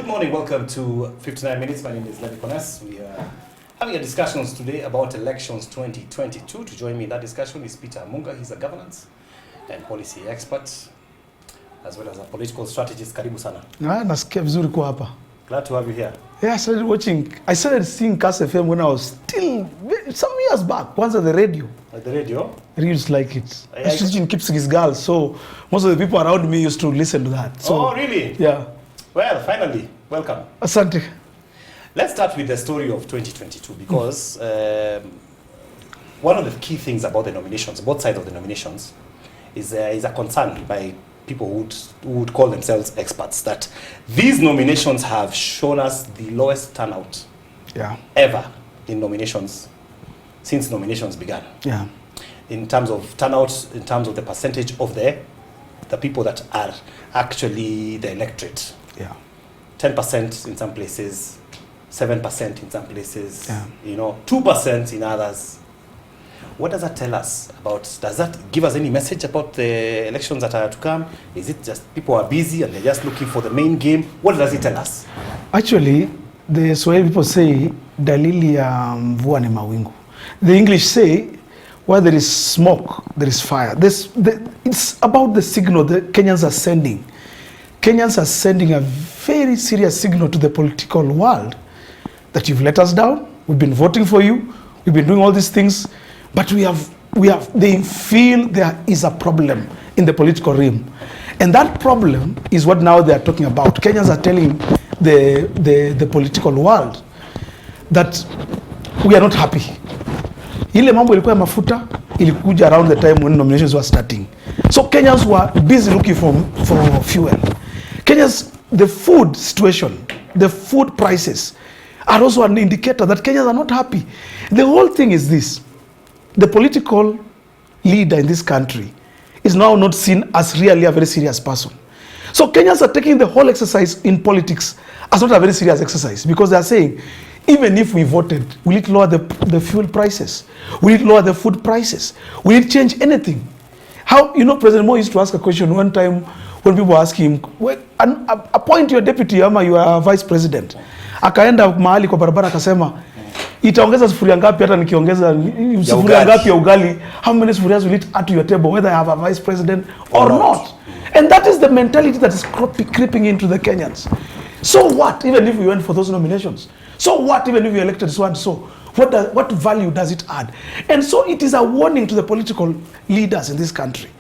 Good morning, welcome to 59 Minutes. My name is Levi Kones. We are having a discussions today about elections 2022. To join me in that discussion is Peter Amunga. He's a governance and policy expert, as well as a political strategist. Karibu sana. Nasikia vizuri kwa hapa. Glad to have you here. Yeah, I started seeing Kass FM when I was still some years back. Once at the radio. At the radio? I used like it. I used to keep his girls, so most of the people around me used to listen to that. So, oh, really? Yeah. Well, finally, welcome. Asante. Let's start with the story of 2022 because one of the key things about the nominations, both sides of the nominations, is a concern by people who would call themselves experts that these nominations have shown us the lowest turnout ever in nominations since nominations began. Yeah. In terms of turnout, in terms of the percentage of the people that are actually the electorate. Yeah. 10% in some places, 7% in some places, 2% in others. What does that tell us about, does that give us any message about the elections that are to come? Is it just people are busy and they're just looking for the main game? What does it tell us? Actually, the Swahili people say, dalili ya mvua ni mawingu. The English say, where there is smoke, there is fire. It's about the signal the Kenyans are sending. Kenyans are sending a very serious signal to the political world that you've let us down, we've been voting for you, we've been doing all these things, but they feel there is a problem in the political realm. And that problem is what now they are talking about. Kenyans are telling the political world that we are not happy. Ile mambo ilikuwa mafuta ilikuja around the time when nominations were starting. So Kenyans were busy looking for fuel. Kenyans, the food situation, the food prices are also an indicator that Kenyans are not happy. The whole thing is this. The political leader in this country is now not seen as really a very serious person. So Kenyans are taking the whole exercise in politics as not a very serious exercise because they are saying, even if we voted, will it lower the fuel prices? Will it lower the food prices? Will it change anything? How, President Mo used to ask a question one time when people ask him, appoint your deputy ama you are vice president. Akaenda mahali kwa barabara akasema, itaongeza sufuria ngapi hata nikiongeza sufuria ngapi ya ugali? How many sufurias will it add to your table whether I have a vice president or not? And that is the mentality that is creeping into the Kenyans. So what, even if we went for those nominations? So what, even if we elected so and so? What value does it add? And so it is a warning to the political leaders in this country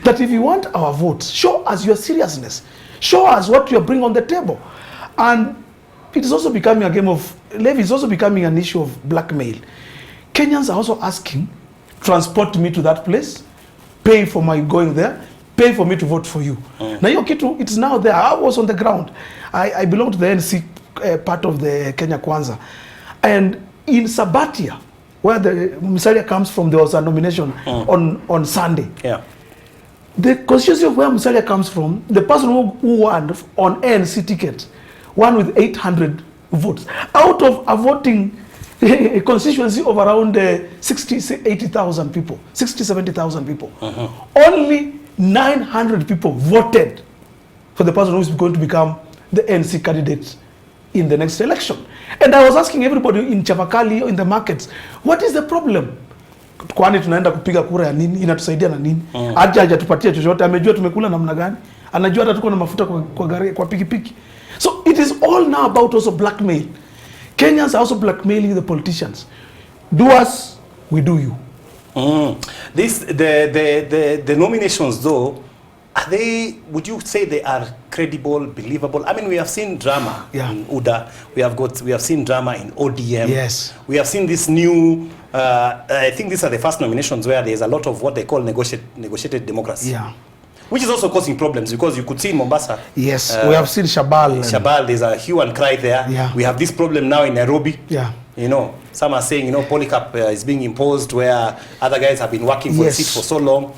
that if you want our votes, show us your seriousness. Show us what you bring on the table. And it is also becoming a game of, Levi is also becoming an issue of blackmail. Kenyans are also asking, transport me to that place, pay for my going there, pay for me to vote for you. Now it's now there. I was on the ground. I belong to the NC part of the Kenya Kwanza. And in Sabatia, where the Musalia comes from, there was a nomination on Sunday. Yeah. The constituency of where Musalia comes from, the person who won on ANC ticket, won with 800 votes. Out of a voting constituency of around 70,000 people. Only 900 people voted for the person who is going to become the ANC candidate in the next election. And I was asking everybody in Chavakali, in the markets, what is the problem? Kwani tunaenda kupiga kura ya nini? Inatusaidia na nini? Hajatupatia chochote, amejua tumekula namna gani? Anajua hata tuko na mafuta kwa pikipiki. So it is all now about also blackmail. Kenyans are also blackmailing the politicians. Do us, we do you. The nominations though, are they, would you say they are credible, believable? I mean, we have seen drama in UDA. We have seen drama in ODM. Yes. We have seen this new, I think these are the first nominations where there's a lot of what they call negotiated democracy. Yeah. Which is also causing problems because you could see in Mombasa. Yes, we have seen Shabal. There's a hue and cry there. Yeah. We have this problem now in Nairobi. Yeah. Some are saying, Polycarp is being imposed where other guys have been working for the seat for so long.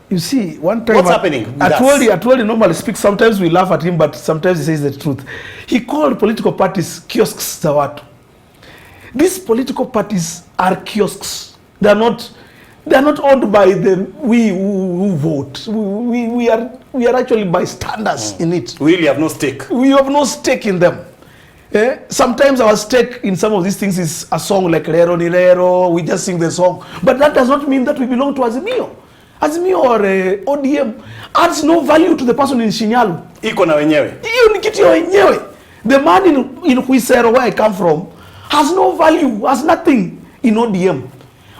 You see, one time... What's happening with us? I told you normally speak, sometimes we laugh at him, but sometimes he says the truth. He called political parties kiosks za watu. These political parties are kiosks. They are not They are not owned by we who vote. We are actually bystanders in it. We really have no stake. We have no stake in them. Sometimes our stake in some of these things is a song like Rero ni Rero, we just sing the song. But that does not mean that we belong to Azimio. Azimio or ODM adds no value to the person in Shinyalu. Iko na wenyewe. Hiyo ni kitu ya wenyewe. The man in Huisero, where I come from, has no value, has nothing in ODM.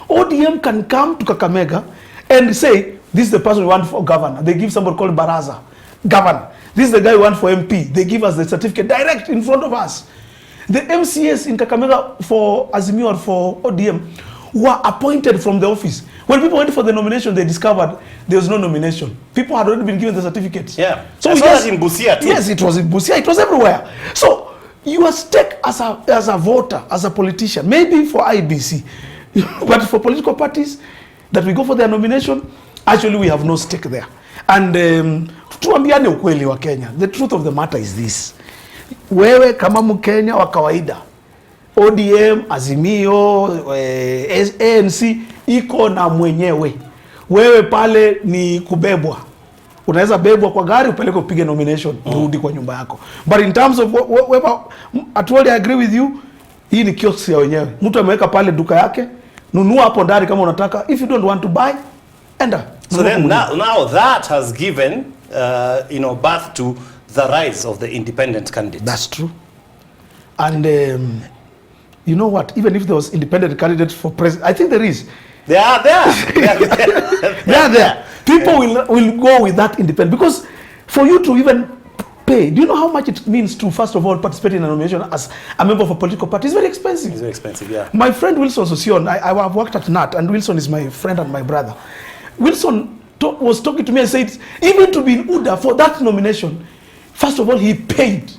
ODM can come to Kakamega and say, this is the person we want for governor. They give somebody called Baraza, governor. This is the guy we want for MP. They give us the certificate direct in front of us. The MCS in Kakamega for Azimio or for ODM were appointed from the office. When people went for the nomination, they discovered there was no nomination. People had already been given the certificates. Yeah. So yes, in Busia too. Yes, it was in Busia. It was everywhere. So your stake as a voter, as a politician, maybe for IBC, but for political parties that we go for their nomination, actually we have no stake there. And tuambiane ukweli wa Kenya. The truth of the matter is this. Wewe kama Mkenya wa kawaida, ODM, Azimio, ANC iko na mwenyewe. Wewe pale ni kubebwa. Unaweza bebwa kwa gari upeleke upige nomination, urudi kwa nyumba yako. But in terms of I totally agree with you. Hii ni kiosk ya wenyewe. Mtu ameweka pale duka yake, nunua hapo ndani kama unataka. If you don't want to buy, enda. So then now that has given birth to the rise of the independent candidates. That's true. And you know what? Even if there was independent candidates for president, I think there is. They are there. They are there. People will go with that independent, because for you to even pay, do you know how much it means to first of all participate in a nomination as a member of a political party? It's very expensive. It's very expensive, yeah. My friend Wilson Sosion, I have worked at NAT, and Wilson is my friend and my brother. Wilson was talking to me and said, even to be in UDA for that nomination, first of all, he paid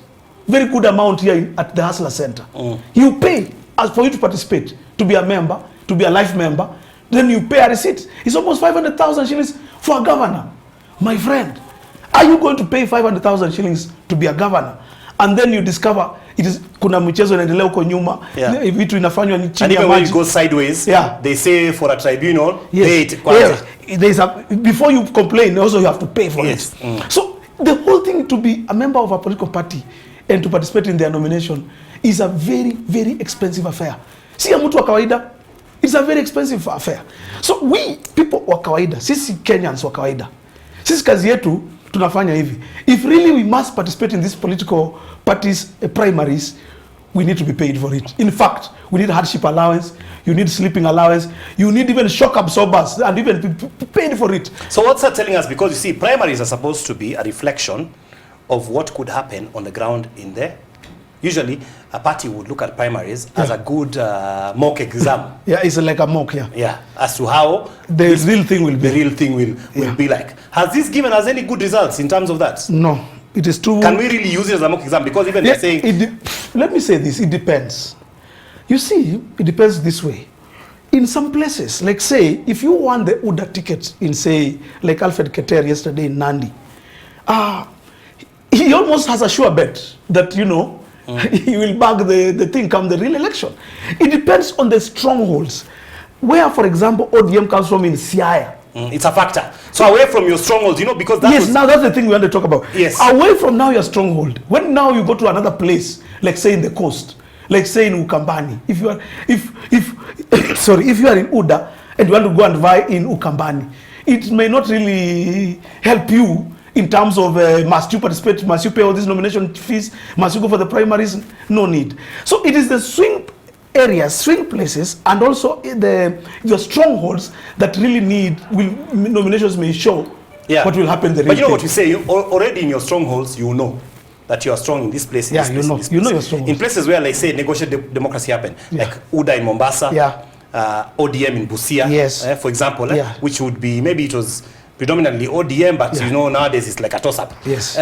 very good amount here at the Hustler Center. You pay as for you to participate, to be a member, to be a life member, then you pay a receipt. It's almost 500,000 shillings for a governor. My friend, are you going to pay 500,000 shillings to be a governor? And then you discover it is kuna mchezo inaendelea huko nyuma, vitu inafanywa chini ya maji. And even when you go sideways, they say for a tribunal, pay it. There's before you complain, also you have to pay for it. So the whole thing, to be a member of a political party and to participate in their nomination, is a very, very expensive affair. Si ya mtu wa kawaida, it's a very expensive affair. So we people wa kawaida, sisi Kenyans wa kawaida, sisi kazi yetu tunafanya hivi. If really we must participate in these political parties primaries, we need to be paid for it. In fact, we need hardship allowance, you need sleeping allowance, you need even shock absorbers, and even be paid for it. So what's that telling us? Because you see, primaries are supposed to be a reflection of what could happen on the ground in there. Usually, a party would look at primaries as a good mock exam. It's like a mock, as to how the real thing will be like. Has this given us any good results in terms of that? No, it is too. Can we really use it as a mock exam? Because even they're saying, let me say this: it depends. You see, it depends this way. In some places, like say, if you won the UDA ticket in, say, like Alfred Keter yesterday in Nandi, he almost has a sure bet that he will bag the thing come the real election. It depends on the strongholds. Where, for example, ODM comes from in Siaya. It's a factor. So away from your strongholds, because now that's the thing we want to talk about. Yes. Away from now your stronghold. When now you go to another place, like say in the coast, like say in Ukambani. If you are in UDA and you want to go and vie in Ukambani, it may not really help you in terms of must you participate, must you pay all these nomination fees, must you go for the primaries? No need. So it is the swing areas, swing places, and also your strongholds that really nominations may show what will happen. But you know what you say, already in your strongholds, you know that you are strong in this place. You know your strongholds. In places where, like say, negotiated democracy happen, like UDA in Mombasa, ODM in Busia, for example, which would be, maybe it was predominantly ODM, but nowadays it's like a toss-up. Yes.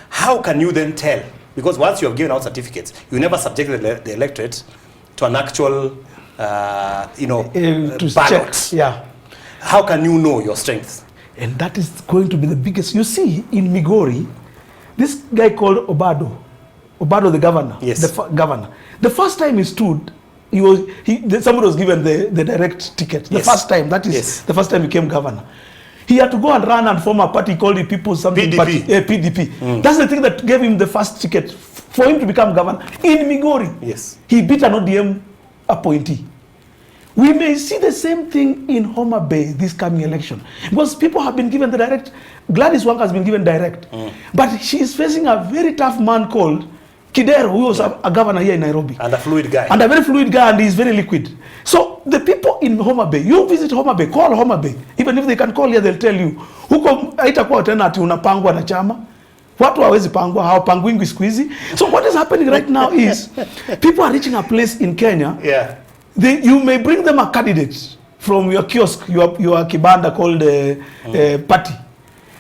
How can you then tell? Because once you have given out certificates, you never subjected the electorate to an actual, ballot. How can you know your strength? And that is going to be the biggest. You see, in Migori, this guy called Obado the governor, yes. governor. The first time he stood, somebody was given the direct ticket. The Yes. first time, that is Yes. the first time he became governor. He had to go and run and form a party called the People's Something PDP. Party. PDP. That's the thing that gave him the first ticket for him to become governor in Migori. Yes. He beat an ODM appointee. We may see the same thing in Homa Bay this coming election because people have been given the direct. Gladys Wanga has been given direct, but she is facing a very tough man called Kidero, who was a governor here in Nairobi. And a fluid guy. And a very fluid guy, and he's very liquid. So the people in Homa Bay, you visit Homa Bay, call Homa Bay. Even if they can call here, they'll tell you. Huko haitakuwa tena ati unapangwa na chama. Watu hawezi pangwa, hawapangwingi siku hizi. So what is happening right now is people are reaching a place in Kenya. Yeah. You may bring them a candidate from your kiosk, your kibanda called party.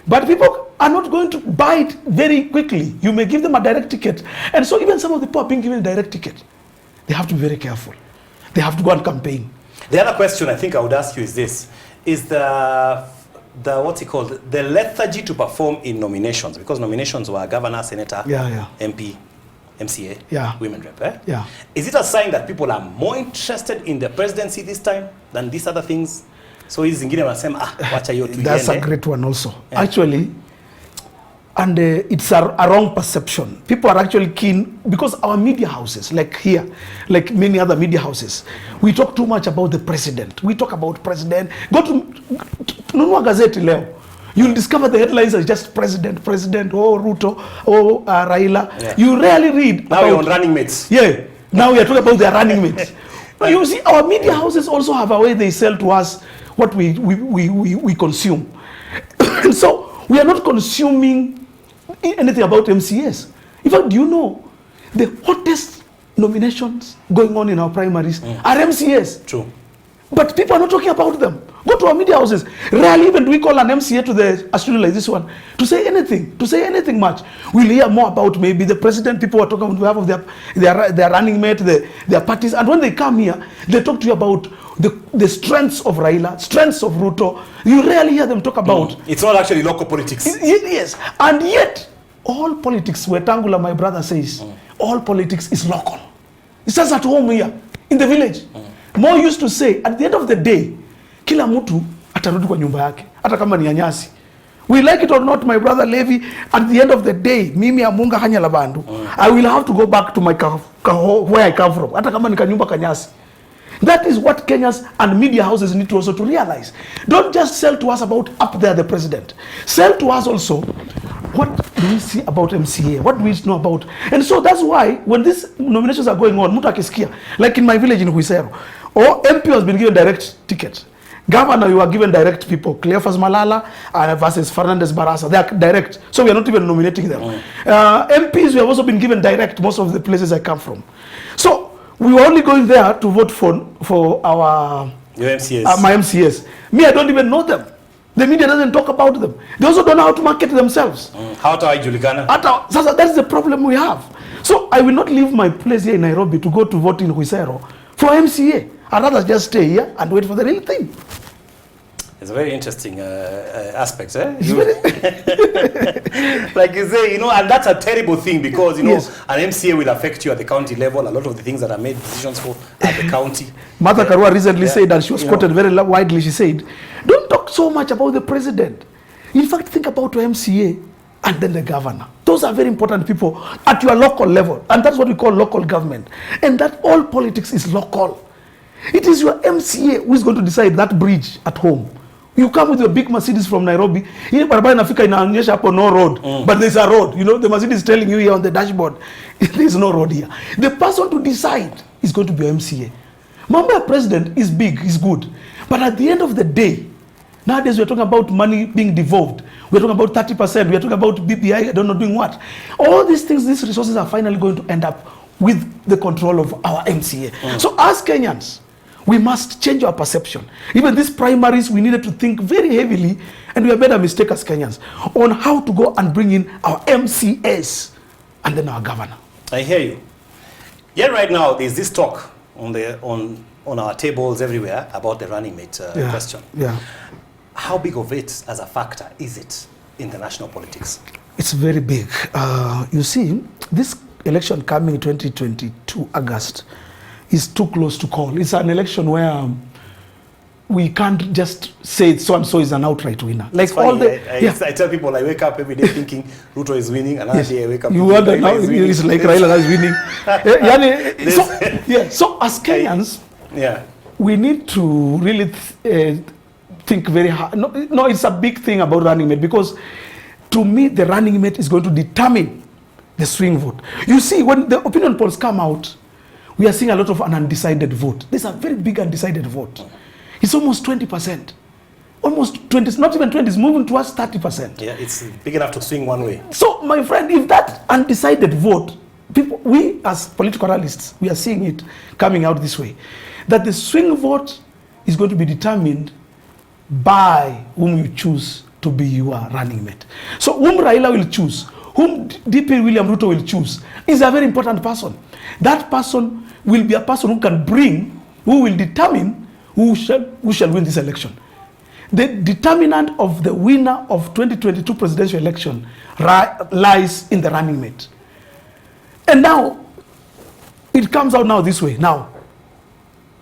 But people are not going to buy it very quickly. You may give them a direct ticket. And so even some of the people are being given a direct ticket. They have to be very careful. They have to go and campaign. The other question I think I would ask you is this. Is the what's it called? The lethargy to perform in nominations. Because nominations were governor, senator, MP, MCA, women rep. Yeah. Is it a sign that people are more interested in the presidency this time than these other things? So hizi zingine wanasema wacha hiyo tuiende. That's a great one also. Yeah. Actually, and it's a wrong perception. People are actually keen because our media houses, like here, like many other media houses, we talk too much about the president. We talk about president. Go to nunua gazeti leo. You'll discover the headlines are just president, oh Ruto, oh Raila. Yeah. You rarely read now you're on running mates. Yeah. Now we are talking about their running mates. You see, our media houses also have a way they sell to us what we consume. And so we are not consuming anything about MCAs. In fact, do you know the hottest nominations going on in our primaries are MCAs? True. But people are not talking about them. Go to our media houses. Rarely even do we call an MCA to a studio like this one to say anything much. We'll hear more about maybe the president. People are talking on behalf of their running mate, their parties. And when they come here, they talk to you about the strengths of Raila, strengths of Ruto. You rarely hear them talk about. It's not actually local politics. Yes. And yet, all politics, Wetangula, my brother says, all politics is local. It starts at home here, in the village. More used to say, at the end of the day, kila mtu atarudi kwa nyumba yake, hata kama ni ya nyasi. We like it or not, my brother Levi, at the end of the day, mimi Amunga hanya labandu, I will have to go back to my where I come from, hata kama ni kanyumba kanyasi. That is what Kenyans and media houses need to also to realize. Don't just sell to us about up there the president. Sell to us also what do we see about MCA? What do we know about? And so that's why when these nominations are going on, mtu akisikia, like in my village in Huisero, or MP has been given direct ticket. Governor, you are given direct people. Cleophas Malala versus Fernandez Barasa. They are direct. So we are not even nominating them. MPs, we have also been given direct most of the places I come from. So we were only going there to vote for our your MCAs. My MCAs. Me, I don't even know them. The media doesn't talk about them. They also don't know how to market themselves. How to Julikana? That's the problem we have. So I will not leave my place here in Nairobi to go to vote in Huisero for MCA. I'd rather just stay here and wait for the real thing. It's a very interesting aspect, eh? Like you say, and that's a terrible thing because, an MCA will affect you at the county level. A lot of the things that are made decisions for at the county. Martha Karua recently said, and she was quoted very widely, she said, don't talk so much about the president. In fact, think about your MCA and then the governor. Those are very important people at your local level. And that's what we call local government. And that all politics is local. It is your MCA who is going to decide that bridge at home. You come with your big Mercedes from Nairobi. Here, barabara inafika inaonyesha hapo no road, but there's a road. The Mercedes is telling you here on the dashboard, there's no road here. The person to decide is going to be your MCA. Mambo president is big, is good, but at the end of the day, nowadays we're talking about money being devolved. We're talking about 30%. We're talking about BPI. I don't know doing what. All these things, these resources are finally going to end up with the control of our MCA. So as Kenyans, we must change our perception. Even these primaries, we needed to think very heavily, and we have made a mistake as Kenyans, on how to go and bring in our MCAs and then our governor. I hear you. Yeah, right now, there's this talk on our tables everywhere about the running mate question. Yeah. How big of it as a factor is it in the national politics? It's very big. You see, this election coming 2022 August, is too close to call. It's an election where we can't just say so and so is an outright winner. Like all the I tell people I wake up every day thinking Ruto is winning, another day I wake up. You wonder now it's like Raila is winning. So as Kenyans, we need to really think very hard. No, it's a big thing about running mate, because to me the running mate is going to determine the swing vote. You see, when the opinion polls come out, we are seeing a lot of an undecided vote. There's a very big undecided vote. It's almost 20%. Almost 20, not even 20, it's moving towards 30%. Yeah, it's big enough to swing one way. So, my friend, if that undecided vote, people, we as political analysts, we are seeing it coming out this way, that the swing vote is going to be determined by whom you choose to be your running mate. So, whom Raila will choose, whom DP William Ruto will choose, is a very important person. That person will be a person who can bring, who will determine who shall win this election. The determinant of the winner of 2022 presidential election lies in the running mate. And now, it comes out now this way. Now,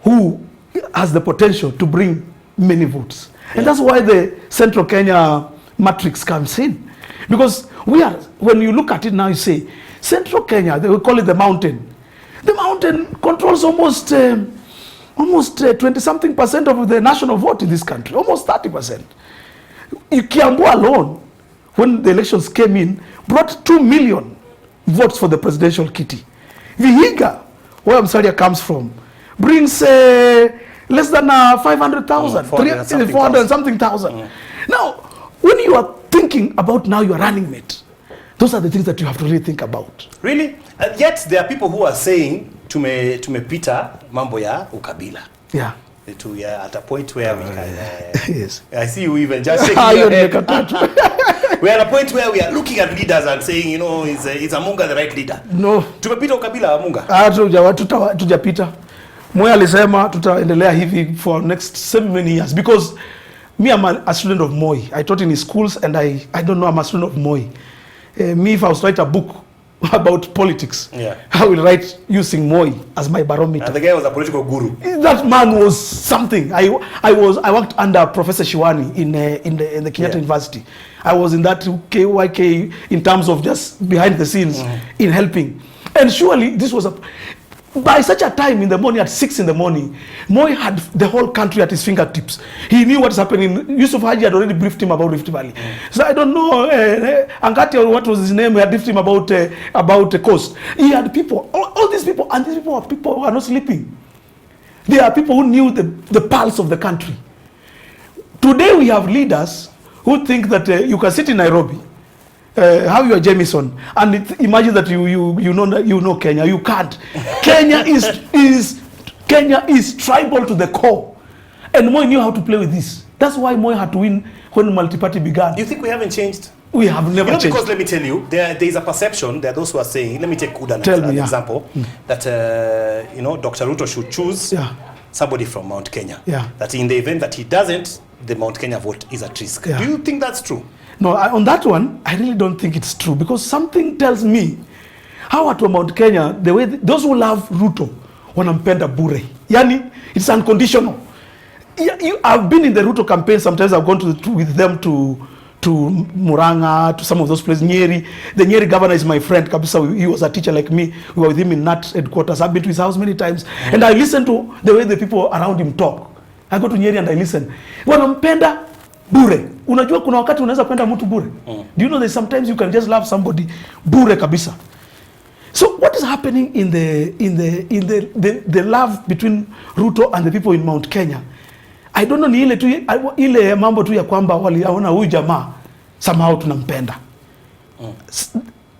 who has the potential to bring many votes? Yeah. And that's why the Central Kenya matrix comes in. Because we are, when you look at it now, you say, Central Kenya, they will call it the mountain. The mountain controls almost 20-something% of the national vote in this country, almost 30%. Kiambu alone, when the elections came in, brought 2 million votes for the presidential kitty. Vihiga, where Musalia comes from, brings less than 500,000, 400-something thousand. Now, when you are thinking about now your running mate, those are the things that you have to really think about. Really? And yet there are people who are saying tumepita mambo ya ukabila. Yeah. We are at a point where we can yes. I see you even just shaking your head. We are at a point where we are looking at leaders and saying, you know, is Amunga the right leader? No. Tumepita ukabila Amunga. Tujapita. Moi alisema tutaendelea hivi for next so many years, because me, I'm a student of Moi. I taught in his schools, and I don't know, I'm a student of Moi. Me, if I was to write a book about politics, I will write using Moi as my barometer. And the guy was a political guru. That man was something. I worked under Professor Shiwani in the Kenyatta University. I was in that KYK in terms of just behind the scenes in helping. And surely this was by such a time in the morning, at 6 in the morning, Moi had the whole country at his fingertips. He knew what's happening. Yusuf Haji had already briefed him about Rift Valley. So I don't know, Angati or what was his name, he had briefed him about the coast. He had people, all these people, and these people who are not sleeping. They are people who knew the pulse of the country. Today we have leaders who think that you can sit in Nairobi, have your Jameson, and imagine that you know Kenya. You can't. Kenya is tribal to the core, and Moi knew how to play with this. That's why Moi had to win when multi-party began. You think we haven't changed? We have never changed. Because let me tell you, there is a perception. There are those who are saying, let me take Kudan as an example, that Dr. Ruto should choose somebody from Mount Kenya. That in the event that he doesn't, the Mount Kenya vote is at risk. Do you think that's true? No, on that one, I really don't think it's true, because something tells me how at Mount Kenya, the way those who love Ruto wanampenda bure. Yani, it's unconditional. I've been in the Ruto campaign. Sometimes I've gone with them to Muranga, to some of those places. Nyeri, the Nyeri governor is my friend. Kabisa, he was a teacher like me. We were with him in NAT headquarters. I've been to his house many times, and I listen to the way the people around him talk. I go to Nyeri and I listen. Wanampenda bure. Unajua kuna wakati unaweza penda mtu bure. Do you know that sometimes you can just love somebody bure kabisa? So what is happening in the love between Ruto and the people in Mount Kenya? I don't know, ni ile mambo tu ya kwamba waliona huyu jamaa somehow tunampenda.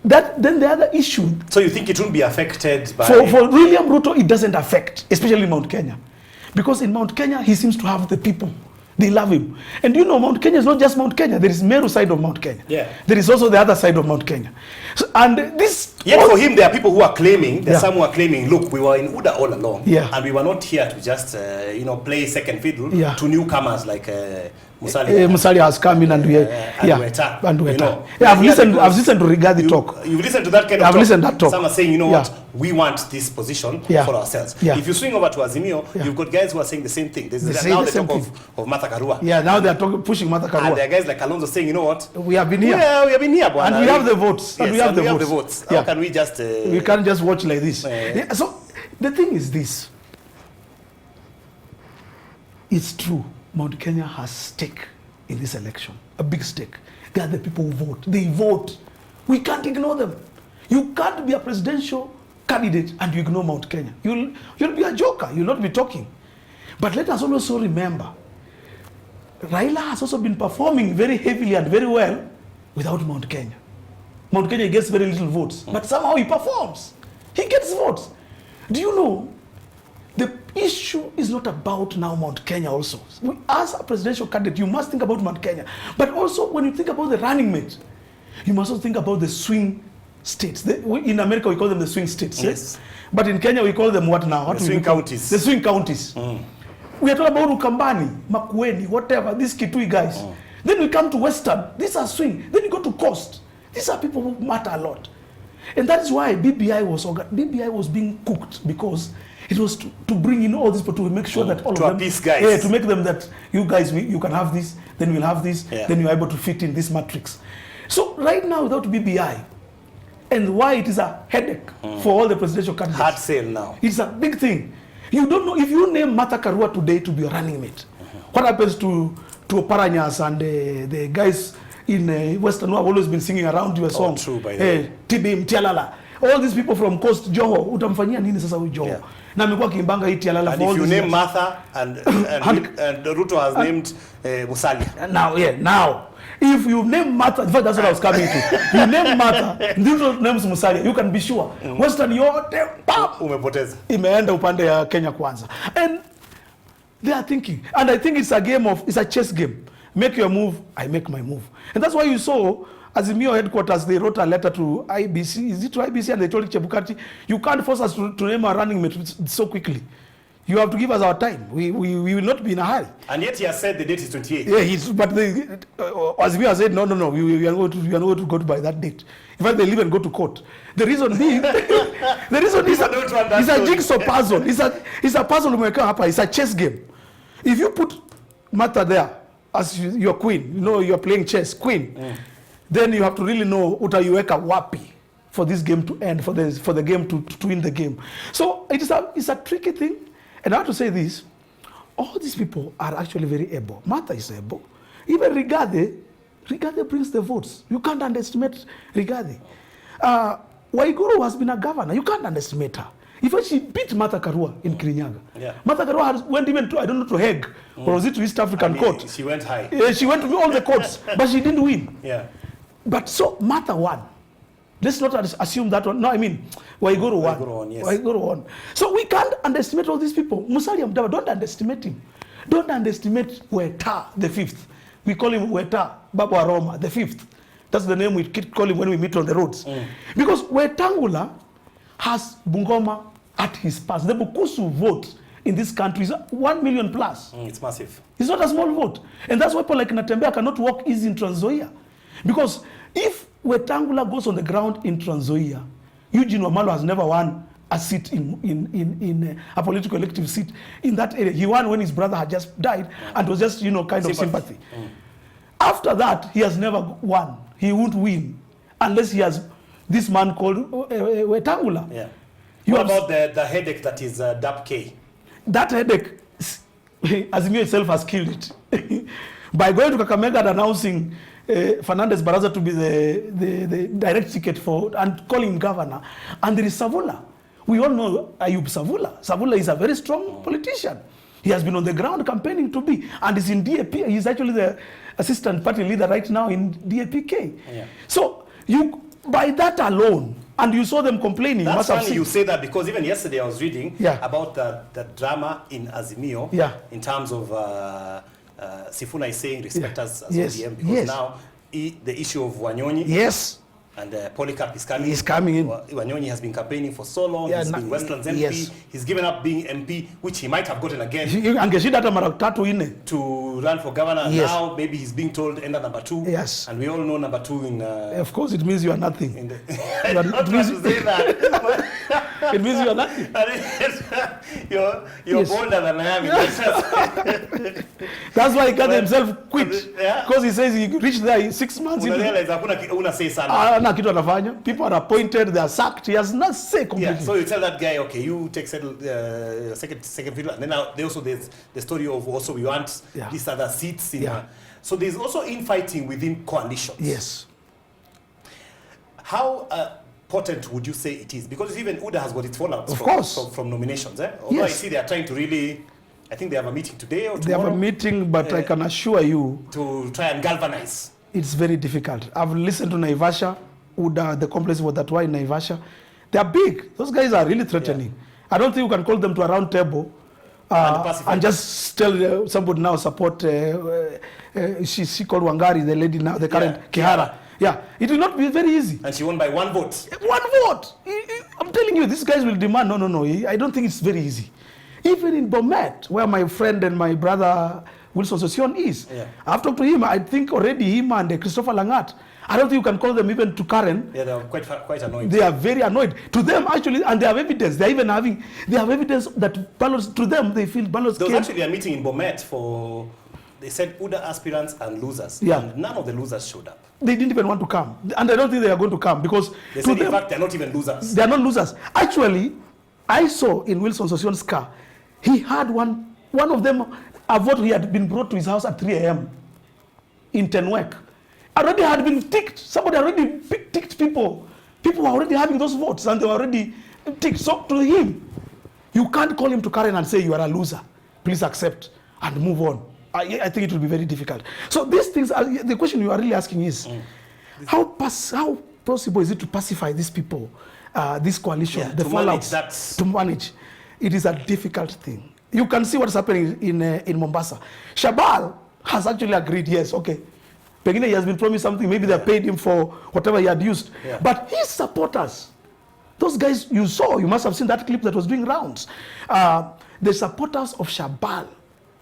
Then the other issue. So you think it won't be affected by... For William Ruto, it doesn't affect, especially in Mount Kenya. Because in Mount Kenya, he seems to have the people. They love him. And you know, Mount Kenya is not just Mount Kenya. There is Meru side of Mount Kenya. There is also the other side of Mount Kenya. So, and this... Yet for him, there are people who are claiming, there are some who are claiming, look, we were in UDA all along. And we were not here to just, play second fiddle to newcomers like Musalia has come in and Weta. And Weta. You know, I've listened to Rigathi talk. You've listened to that kind of I've talk. listened to that talk. Some are saying, you know what, we want this position for ourselves. If you swing over to Azimio, you've got guys who are saying the same thing. Now they talk of Martha Karua. Yeah, now they're pushing Martha Karua. And there are guys like Kalonzo saying, you know what, we have been here. Yeah, we have been here, and we have the votes. Yes, and we have the votes. How can we just... we can't just watch like this. So the thing is this. It's true. Mount Kenya has stake in this election. A big stake. They are the people who vote. They vote. We can't ignore them. You can't be a presidential candidate and you ignore Mount Kenya. You'll be a joker. You'll not be talking. But let us also remember, Raila has also been performing very heavily and very well without Mount Kenya. Mount Kenya gets very little votes, but somehow he performs. He gets votes. Do you know, the issue is not about now Mount Kenya also. As a presidential candidate, you must think about Mount Kenya. But also, when you think about the running mate, you must also think about the swing states. In America, we call them the swing states. Yes. But in Kenya, we call them what now? The swing counties. The swing counties. We are talking about Ukambani, Makueni, whatever, these Kitui guys. Then we come to Western. These are swing. Then you go to Coast. These are people who matter a lot. And that is why BBI was being cooked, because it was to bring in all these people to make sure that all of them, appease guys. Yeah, to make them that you guys, you can have this, then we'll have this, then you're able to fit in this matrix. So right now, without BBI, and why it is a headache for all the presidential candidates. Hard sale now. It's a big thing. You don't know, if you name Martha Karua today to be a running mate, what happens to Oparanyas and the guys in Western who have always been singing around your song? True, by the way. Tibim, Tialala. All these people from Coast, Joho, utamfanyia nini sasa huyu Joho? Na amekuwa kimbanga hii Tialala. And if you name Martha and Ruto has named Musalia. Now, if you name Martha, in fact, that's what I was coming to. You name Martha, Ruto names Musalia, you can be sure. Western yote, umepoteza. Imeenda upande ya Kenya kwanza. And they are thinking, and I think it's a chess game. Make your move, I make my move. And that's why you saw, Azimio headquarters, they wrote a letter to IBC. Is it to IBC? And they told Chebukati, you can't force us to name a running mate so quickly. You have to give us our time. We will not be in a hurry. And yet he has said the date is 28. Yeah, but Azimio has said, no, we are not going to go by that date. In fact, they'll even go to court. The reason being, is a jigsaw puzzle. It's a puzzle umeweka hapa. It's a chess game. If you put Martha there as your queen, you know you're playing chess, queen, then you have to really know utaiweka wapi for this game to end, for the game to win the game. So it's a tricky thing. And I have to say this, all these people are actually very able. Martha is able. Even Rigathi brings the votes. You can't underestimate Rigathi. Waiguru has been a governor. You can't underestimate her. In fact, she beat Martha Karua in Kirinyaga. Martha Karua went even to, I don't know, to Hague, or was it to East African Court? She went high. She went to all the courts, but she didn't win. But so Martha won. Let's not assume that one. No, I mean, Waiguru won. Waiguru won. So we can't underestimate all these people. Musalia Mudavadi, don't underestimate him. Don't underestimate Weta, the fifth. We call him Weta, Babu Aroma, the fifth. That's the name we keep calling him when we meet on the roads. Because Wetangula has Bungoma at his pass. The Bukusu vote in this country is 1 million plus. It's massive. It's not a small vote. And that's why people like Natembeya cannot walk easy in Trans Nzoia. Because if Wetangula goes on the ground in Trans Nzoia, Eugene Wamalwa has never won a seat in a political elective seat in that area. He won when his brother had just died and was just, kind of sympathy. After that, he has never won. He won't win unless he has this man called Wetangula. What about the headache that is DAP-K? That headache, Azimio itself has killed it. By going to Kakamega and announcing Fernandez Baraza to be the direct ticket and calling him governor. And there is Savula. We all know Ayub Savula. Savula is a very strong politician. He has been on the ground campaigning to be, and is in DAP. He's actually the assistant party leader right now in DAP-K. So by that alone, and you saw them complaining. That's funny you say that, because even yesterday I was reading about the drama in Azimio in terms of Sifuna is saying respect us as ODM, because now the issue of Wanyonyi And Polycarp is coming. He's coming in. Wanyonyi has been campaigning for so long. Yeah, He's been Westlands MP. Yes. He's given up being MP, which he might have gotten again. Angeshinda hata mara 3 4. To run for governor. Yes. Now maybe he's being told enter number 2. Yes. And we all know number 2 in. Of course, it means you are nothing. In the I don't want to say that. It means you are nothing. You're Yes. bolder than I am. That's why he got himself quit. Yeah. Because he says he reached there 6 months into. Realize una say sana. Na kitu anafanya. People are appointed, they are sacked. He has not say completely. Yeah, so you tell that guy, okay, you take second fiddle, and then now there's the story of also we want these other seats in. So there's also infighting within coalitions. Yes. How potent would you say it is? Because even UDA has got its fallouts from nominations. Although I see they are trying to really, I think they have a meeting today or tomorrow. They have a meeting, but I can assure you, to try and galvanize. It's very difficult. I've listened to Naivasha, UDA, the complex was that why in Naivasha. They are big. Those guys are really threatening. I don't think you can call them to a round table and just tell somebody now support. She called Wangari, the lady now, the current Kihara. Yeah, it will not be very easy. And she won by 1 vote. 1 vote. I'm telling you, these guys will demand. No. I don't think it's very easy. Even in Bomet, where my friend and my brother Wilson Sosion is, I've talked to him. I think already him and Christopher Langat. I don't think you can call them even to Karen. Yeah, they are quite annoyed. They are very annoyed. To them, actually, and they have evidence. They have evidence that ballots, to them, they feel ballots. There was actually a meeting in Bomet for, they said UDA aspirants and losers. Yeah. And none of the losers showed up. They didn't even want to come. And I don't think they are going to come because they said in fact they're not even losers. They are not losers. Actually, I saw in Wilson Sosion's car, he had one of them, a vote he had been brought to his house at 3 a.m. in Tenwek. Already had been ticked. Somebody already ticked people. People were already having those votes and they were already ticked. So to him, you can't call him to Karen and say you are a loser. Please accept and move on. I think it will be very difficult. So these things, the question you are really asking is, how possible is it to pacify these people, this coalition, the fallouts, to manage? It is a difficult thing. You can see what's happening in Mombasa. Shabal has actually agreed, yes, okay. Pengine he has been promised something, maybe they paid him for whatever he had used. Yeah. But his supporters, those guys you saw, you must have seen that clip that was doing rounds. The supporters of Shabal,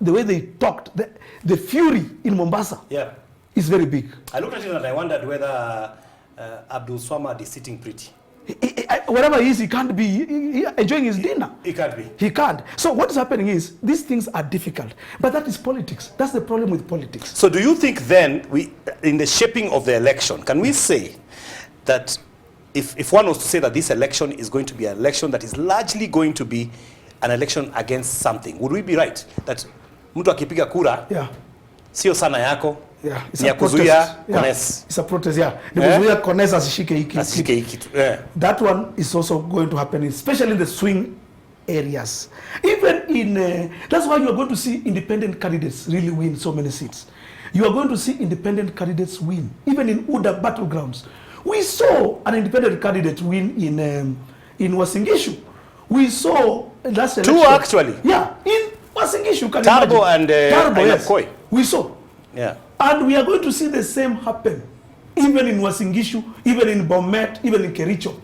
the way they talked, the fury in Mombasa is very big. I looked at it and I wondered whether Abdul Swamad is sitting pretty. Wherever he is, he can't be enjoying his dinner. He can't be. He can't. So what is happening is, these things are difficult. But that is politics. That's the problem with politics. So do you think then, in the shaping of the election, can we say that if one was to say that this election is going to be an election that is largely going to be an election against something, would we be right? That mtu akipiga kura, sio sana yako, it's a protest. It's a protest, Kuzuia Kones asishike hiki. That one is also going to happen, especially in the swing areas. Even in, that's why you are going to see independent candidates really win so many seats. You are going to see independent candidates win, even in UDA battlegrounds. We saw an independent candidate win in Wasingishu. We saw last election. 2 actually. Yeah, in Wasingishu. Tarbo and yes. Koi. We saw. Yeah. And we are going to see the same happen, even in Wasingishu, even in Bomet, even in Kericho.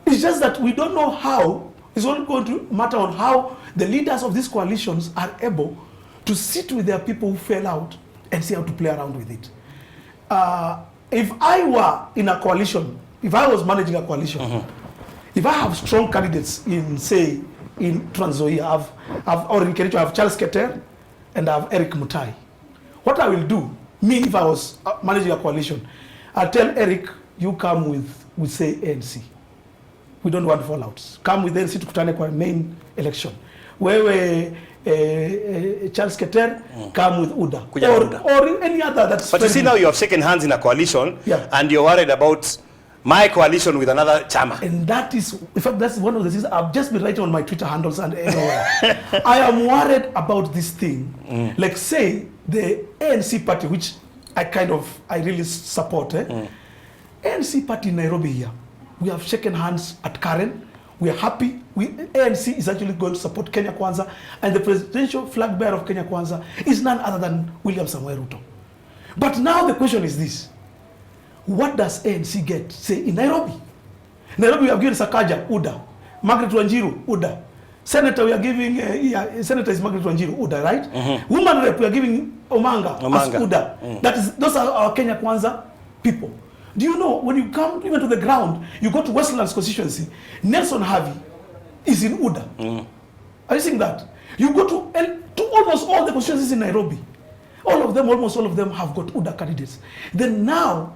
It's just that we don't know how. It's only going to matter on how the leaders of these coalitions are able to sit with their people who fell out and see how to play around with it. If I were in a coalition, if I was managing a coalition, if I have strong candidates in, say, in Trans Nzoia, or in Kericho, I have Charles Keter and I have Eric Mutai. What I will do, me if I was managing a coalition, I'll tell Eric, you come with say ANC. We don't want fallouts. Come with ANC tukutane kwa main election. Wewe Charles Keter, come with UDA. Or any other that's But friendly. You see now you have shaken hands in a coalition and you're worried about my coalition with another chama. And that is, in fact, that's one of the things I've just been writing on my Twitter handles and everywhere. I am worried about this thing. Like say, the ANC party, which I really support. ANC party in Nairobi here. We have shaken hands at Karen. We are happy. ANC is actually going to support Kenya Kwanza. And the presidential flag bearer of Kenya Kwanza is none other than William Samoei Ruto. But now the question is this. what does ANC get? Say in Nairobi. Nairobi we have given Sakaja, UDA. Margaret Wanjiru, UDA. Senator we are giving, Senator is Margaret Wanjiru, UDA, right? Woman rep we are giving Omanga. As UDA. That is, those are our Kenya Kwanza people. Do you know, when you come even to the ground, you go to Westlands constituency, Nelson Harvey is in UDA. Are you seeing that? You go to almost all the constituencies in Nairobi. All of them, almost all of them have got UDA candidates. Then now,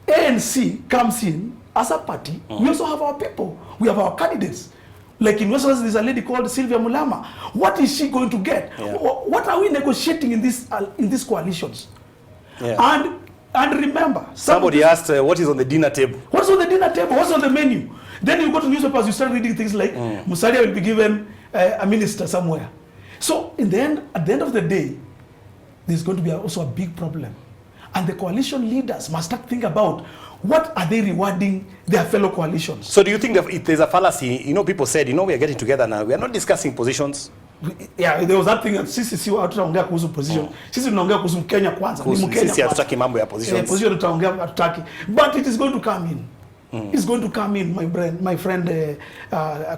ANC comes in as a party. We also have our people. We have our candidates. Like in Westlands, there's a lady called Sylvia Mulama. What is she going to get? What are we negotiating in these coalitions? And remember, somebody asked, what is on the dinner table? What's on the dinner table? What's on the menu? Then you go to newspapers, you start reading things like Musalia will be given a minister somewhere. So at the end of the day, there's going to be also a big problem. And the coalition leaders must start thinking about what are they rewarding their fellow coalitions. So do you think that if there's a fallacy, people said, we are getting together now, we are not discussing positions? Yeah, there was that thing that sisi hatutaongea kuhusu position. Sisi tunaongea kuhusu Kenya kwanza. Ni Mkenya. Sisi hatutaki mambo ya positions. Position tutaongea hatutaki. But it is going to come in. It's going to come in, my friend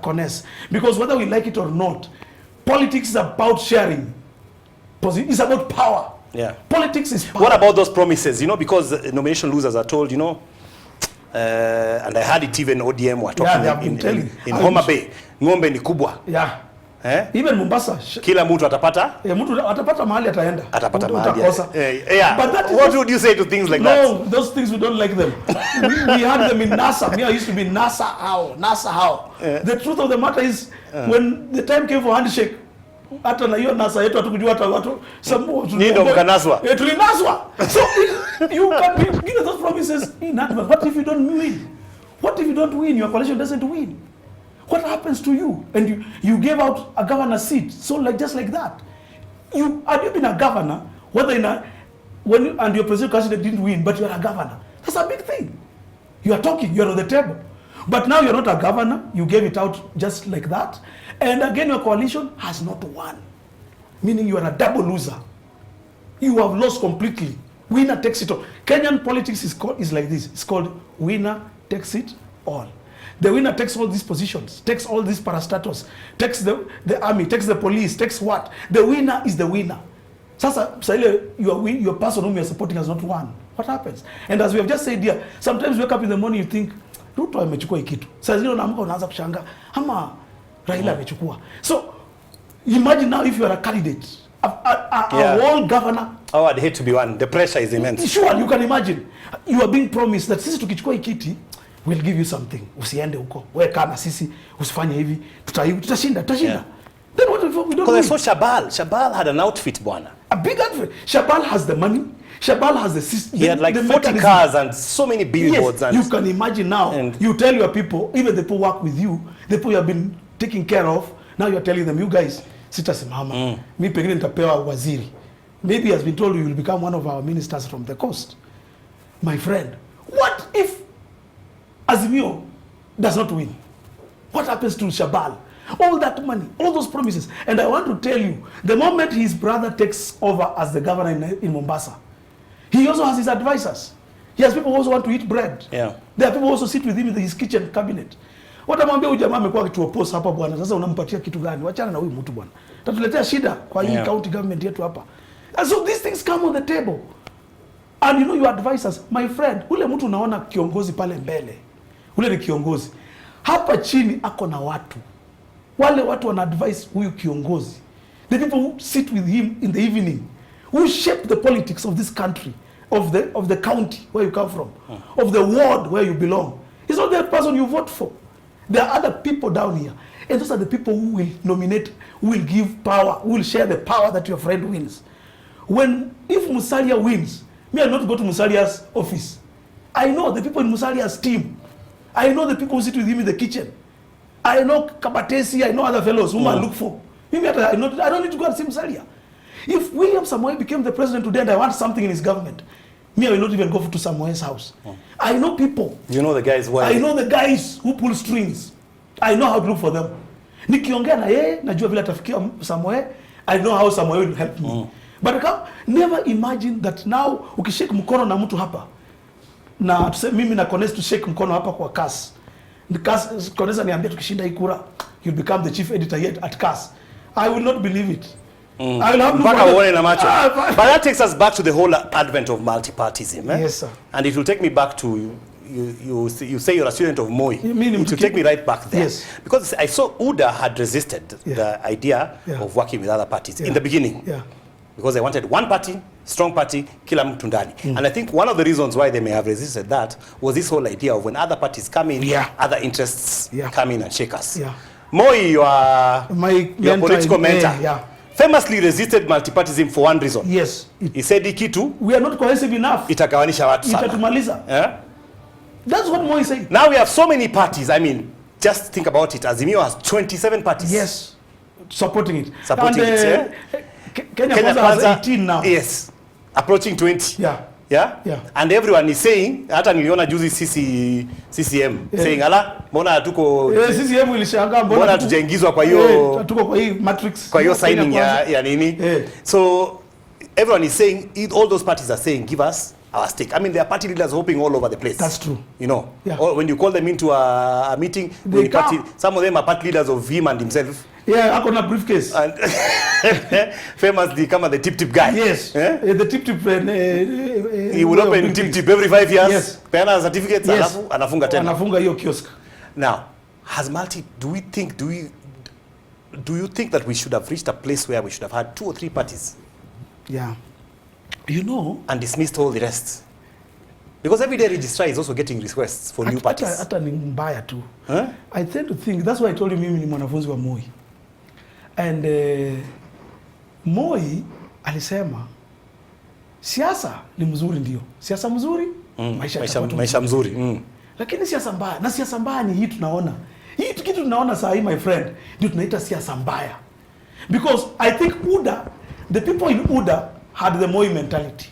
Kones. Because whether we like it or not, politics is about sharing. It's about power. Yeah. Politics is power. What about those promises? Because nomination losers are told, and I heard it even ODM were talking in Homa Bay. Ng'ombe ni kubwa. Yeah. Even Mombasa. Kila mtu atapata? Mtu atapata mahali ataenda. Atapata mahali. Yeah. But what would you say to things like that? No, those things we don't like them. we had them in NASA. Me, I used to be NASA how. The truth of the matter is, when the time came for handshake, hata na hiyo NASA yetu hatukujua hata watu ndio mkanaswa. Tulinaswa. So you can give those promises in advance. What if you don't win? What if you don't win? Your coalition doesn't win. What happens to you? And you gave out a governor seat, so just like that. Had you been a governor, whether and your presidential candidate didn't win, but you're a governor. That's a big thing. You are talking, you're on the table. But now you're not a governor, you gave it out just like that. And again, your coalition has not won. Meaning you are a double loser. You have lost completely. Winner takes it all. Kenyan politics is like this. It's called winner takes it all. The winner takes all these positions, takes all these parastatus, takes the army, takes the police, takes what? The winner is the winner. Sasa your person whom you're supporting has not won. What happens? And as we have just said here, sometimes you wake up in the morning, you think, Ruto amechukua kitu. Sasa zile unaamka unaanza kushanga, ama Raila amechukua. So imagine now if you are a candidate, a whole governor. Oh, I'd hate to be one. The pressure is immense. Sure, you can imagine. You are being promised that sisi tukichukua kiti, we'll give you something. Usiende huko. Wewe kama sisi usifanye hivi. Tutashinda. Yeah. Then what if we don't? Because I saw Shabal had an outfit, bwana. A big outfit. Shabal has the money. Shabal has the system. He had like 40 cars and so many billboards. Yes, you can imagine now. You tell your people, even the people who work with you, the people you have been taking care of, now you're telling them, you guys, sitasimama. Mi pengine nitapewa waziri. Maybe he has been told you will become one of our ministers from the coast. My friend, what if Azimio does not win? What happens to Shabal? All that money, all those promises. And I want to tell you, the moment his brother takes over as the governor in Mombasa, he also has his advisors. He has people who also want to eat bread. Yeah. There are people who also sit with him in his kitchen cabinet. Watamwambia huyu jamaa amekuwa akituoppose hapa bwana. Sasa unampatia kitu gani? Wachana na huyu mtu bwana. Tatuletea shida kwa hii county government yetu hapa. And so these things come on the table. And your advisors, my friend, ule mtu unaona kiongozi pale mbele. Ule ni kiongozi. Hapa chini ako na watu. Wale watu wana advise huyu kiongozi. The people who sit with him in the evening, who shape the politics of this country, of the county where you come from, of the ward where you belong. It's not that person you vote for. There are other people down here. And those are the people who will nominate, who will give power, who will share the power that your friend wins. If Musalia wins, me I not go to Musalia's office. I know the people in Musalia's team. I know the people who sit with him in the kitchen. I know Kabatesi, I know other fellows whom I look for. Maybe I don't need to go and see Musalia. If William Samoei became the president today and I want something in his government, me I will not even go to Samoei's house. I know people. You know the guys well. I know the guys who pull strings. I know how to look for them. Nikiongea na yeye, najua vile atafikia Samoei. I know how Samoei will help me. But never imagine that now ukishake mkono na mtu hapa, na mimi na Konesi to shake mkono hapa kwa CAS. Konesi niambia tukishinda hii kura you'll become the chief editor yet at CAS. I will not believe it. I will have But that takes us back to the whole advent of multipartyism. Yes, sir. And it will take me back to you say you're a student of Moi. It will take me right back there. Yes. Because I saw UDA had resisted the idea of working with other parties in the beginning. Yeah. Because they wanted one party, strong party, kila mtu ndani. And I think one of the reasons why they may have resisted that was this whole idea of when other parties come in, other interests come in and shake us. Yeah. Moi, your political mentor, famously resisted multipartyism for one reason. Yes. He said ikitu, we are not cohesive enough. Itagawanisha watu sana. Itatumaliza. Yeah? That's what Moi said. Now we have so many parties. I mean, just think about it. Azimio has 27 parties. Yes. Supporting it. Supporting it. Kenya has 18 now. Yes. Approaching 20. Yeah. Yeah? Yeah. And everyone is saying, hata niliona juzi CCM saying, ala, mbona hatuko CCM ilishangaa mbona hatujaingizwa kwa hiyo hatuko kwa hii matrix. Kwa hiyo signing ya nini? So everyone is saying, all those parties are saying, give us our stake. I mean, there are party leaders hopping all over the place. That's true. You know, Yeah. when you call them into a meeting, some of them are party leaders of him and himself. Yeah, ako na briefcase. And famously kama the tip guy. Yes. The tip. He would open tip every 5 years. Yes. Peana certificates, alafu anafunga tena. Anafunga hiyo kiosk. Now, do you think that we should have reached a place where we should have had 2 or 3 parties? Yeah. You know, and dismissed all the rest? Because every day registrar is also getting requests for new parties. Hata ni mbaya tu. I tend to think, that's why I told you mimi ni mwanafunzi wa Moi. And Moi alisema siasa ni mzuri ndio. Siasa mzuri, maisha mzuri. Lakini siasa mbaya, na siasa mbaya ni hii tunaona. Hii kitu tunaona saa hii, my friend, ndio tunaita siasa mbaya. Because I think the people in UDA had the Moi mentality.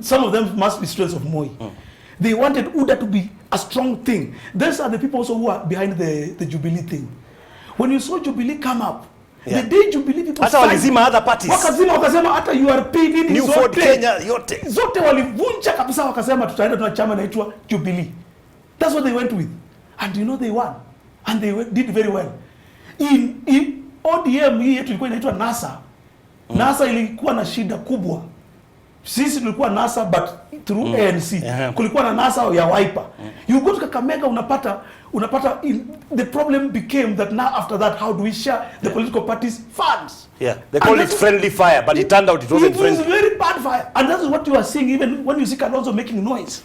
Some of them must be students of Moi. They wanted UDA to be a strong thing. These are the people also who are behind the Jubilee thing. When you saw Jubilee come up, the day Jubilee people hata walizima other parties. Wakasema hata URP nini New Ford Kenya yote. Zote walivunja kabisa, wakasema tutaenda tuna chama inaitwa Jubilee. That's what they went with. And you know they won. And they did very well. In ODM hii yetu ilikuwa inaitwa NASA. NASA ilikuwa na shida kubwa. Sisi tulikuwa NASA but through ANC. Kulikuwa na NASA ya Wiper. You go to Kakamega unapata the problem became that now after that how do we share the political parties funds? Yeah, they call it friendly fire, but it turned out it wasn't friendly. It was very bad fire. And that is what you are seeing even when you see Kalonzo making noise.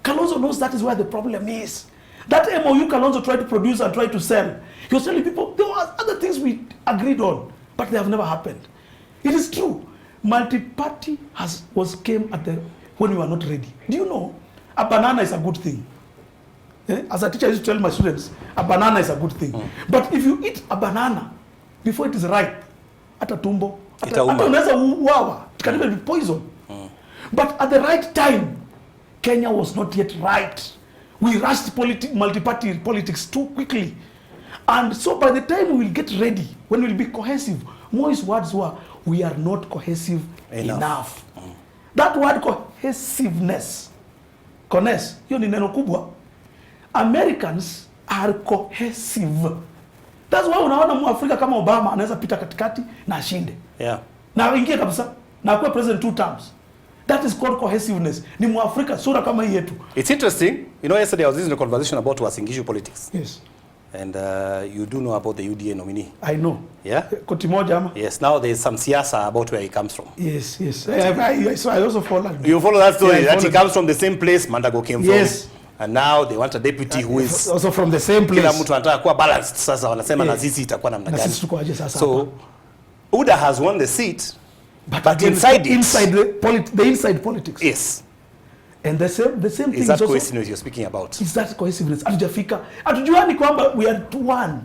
Kalonzo knows that is where the problem is. That MOU Kalonzo tried to produce and tried to sell. He was telling people there were other things we agreed on, but they have never happened. It is true. Multi-party came when we were not ready. Do you know, a banana is a good thing. As a teacher, I used to tell my students, a banana is a good thing. But if you eat a banana before it is ripe, ata tumbo, ata unaweza uwawa, it can even be poison. But at the right time, Kenya was not yet right. We rushed multi-party politics too quickly. And so by the time we will get ready, when we will be cohesive, Moi's words were, we are not cohesive enough. That word cohesiveness, hiyo ni neno kubwa. Americans are cohesive. That's why unaona Mwafrika kama Obama anaweza pita katikati na ashinde. Yeah. Na ingie kabisa na akuwe president 2 terms. That is called cohesiveness. Ni Mwafrika sura kama hii yetu. It's interesting. You know, yesterday I was listening to a conversation about Uasin Gishu politics. Yes. And you do know about the UDA nominee. I know. Yeah? Koti moja ama? Yes, now there is some siasa about where he comes from. Yes. I also follow that. You follow that story, that he comes from the same place Mandago came from. Yes. And now they want a deputy who is also from the same place. Kila mtu anataka kuwa balanced, sasa wanasema na sisi itakuwa namna gani. Na sisi tuko aje sasa. So UDA has won the seat, but inside the inside politics. Yes. And the same thing is that cohesiveness you're speaking about. Is that cohesiveness? Hatujuani kwamba we are one.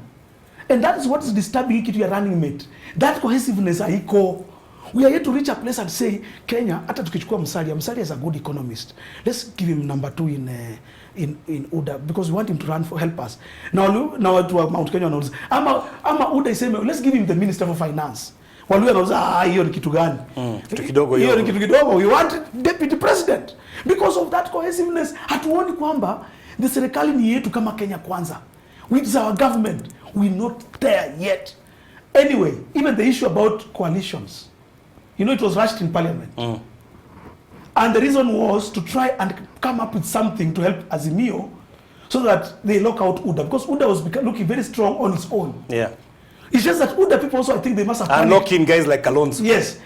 And that is what is disturbing kitu ya running mate. That cohesiveness haiko. We are yet to reach a place and say, Kenya, hata tukichukua Musalia is a good economist. Let's give him number 2 in UDA because we want him to help us. Now to Mount Kenya wanauliza, ama UDA iseme, let's give him the Minister for Finance. Waluya wanauza hiyo ni kitu gani? Kitu kidogo hiyo. Ni kitu kidogo. We want deputy president. Because of that cohesiveness, hatuoni kwamba the serikali ni yetu kama Kenya Kwanza. With our government, we're not there yet. Anyway, even the issue about coalitions, you know, it was rushed in parliament. And the reason was to try and come up with something to help Azimio so that they lock out UDA. Because UDA was looking very strong on its own. Yeah. It's just that UDA people also, I think they must have... And lock in guys like Kalonzo. Yes.